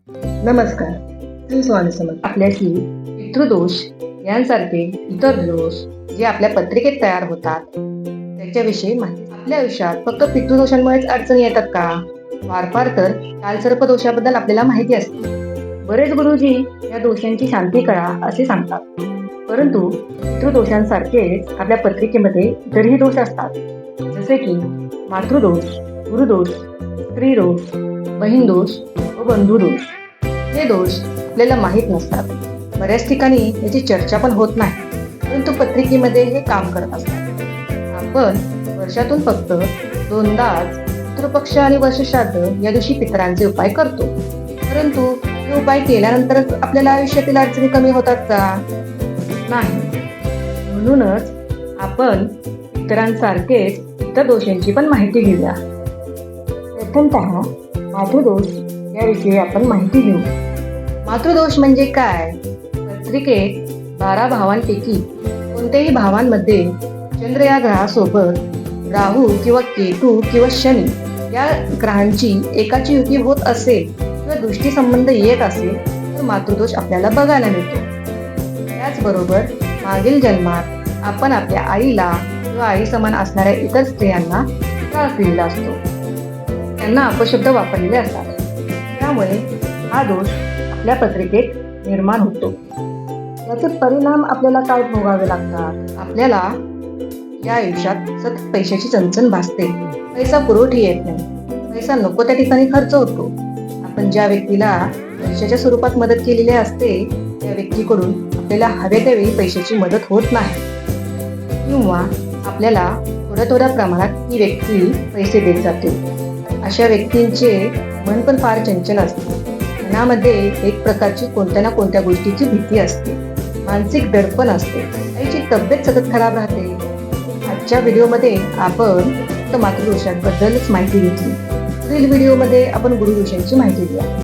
नमस्कार. श्री स्वामी समर्थ. आपल्याशी पितृदोष यांसारखे इतर दोष जे आपल्या पत्रिकेत तयार होतात त्याच्याविषयी माहिती. आपल्या आयुष्यात फक्त पितृदोषांमुळेच अडचणी येतात का? फार फार तर कालसर्प दोषाबद्दल आपल्याला माहिती असते. बरेच गुरुजी या दोषांची शांती करा असे सांगतात. परंतु पितृदोषांसारखेच आपल्या पत्रिकेमध्ये इतरही दोष असतात, जसे की मातृदोष, गुरुदोष, स्त्रीदोष, बहीण दोष व बंधुदोष. हे दोष आपल्याला माहीत नसतात. बऱ्याच ठिकाणी याची चर्चा पण होत नाही, परंतु पत्रिकेमध्ये हे काम करत असतात. आपण वर्षातून फक्त दोनदाच पितृपक्ष आणि वर्षश्राद्ध या दिवशी पितरांचे उपाय करतो. परंतु हे उपाय केल्यानंतरच आपल्याला आयुष्यातील अडचणी कमी होतात का? नाही. म्हणूनच आपण पितरांसारखेच इतर दोषांची पण माहिती घेऊया. प्रथमतः मातृदोष याविषयी आपण माहिती घेऊ. मातृदोष म्हणजे काय? पत्रिकेत 12 भावांपैकी कोणत्याही भावांमध्ये चंद्र या ग्रहासोबत राहू किंवा केतू किंवा शनी या ग्रहांची एकाची युती होत असेल किंवा दृष्टी संबंध येत असेल तर मातृदोष आपल्याला बघायला मिळतो. त्याचबरोबर मागील जन्मात आपण आपल्या आईला किंवा आई समान असणाऱ्या इतर स्त्रियांना त्रास दिलेला असतो, त्यांना अपशब्द वापरलेले असतात. त्यामुळे हा दोष आपल्या पत्रिकेत निर्माण होतो. याचे परिणाम आपल्याला काय भोगावे लागतात? आपल्याला या आयुष्यात सतत पैशाची चणचण भासते. पैसा पुरवठी येत नाही. पैसा नको त्या ठिकाणी खर्च होतो. आपण ज्या व्यक्तीला पैशाच्या स्वरूपात मदत केलेली असते त्या व्यक्तीकडून आपल्याला हव्या त्यावेळी पैशाची मदत होत नाही, किंवा आपल्याला थोड्या प्रमाणात ती व्यक्ती पैसे देत जाते. अशा व्यक्तींचे मन पण फार चंचल असते. मनामध्ये एक प्रकारची कोणत्या ना कोणत्या गोष्टीची भीती असते, मानसिक दडपण असते, आईची तब्येत सतत खराब राहते. आजच्या व्हिडिओमध्ये आपण फक्त मातृदोषांबद्दलच माहिती घेतली. पुढील व्हिडिओमध्ये आपण गुरुदोषांची माहिती घेऊया.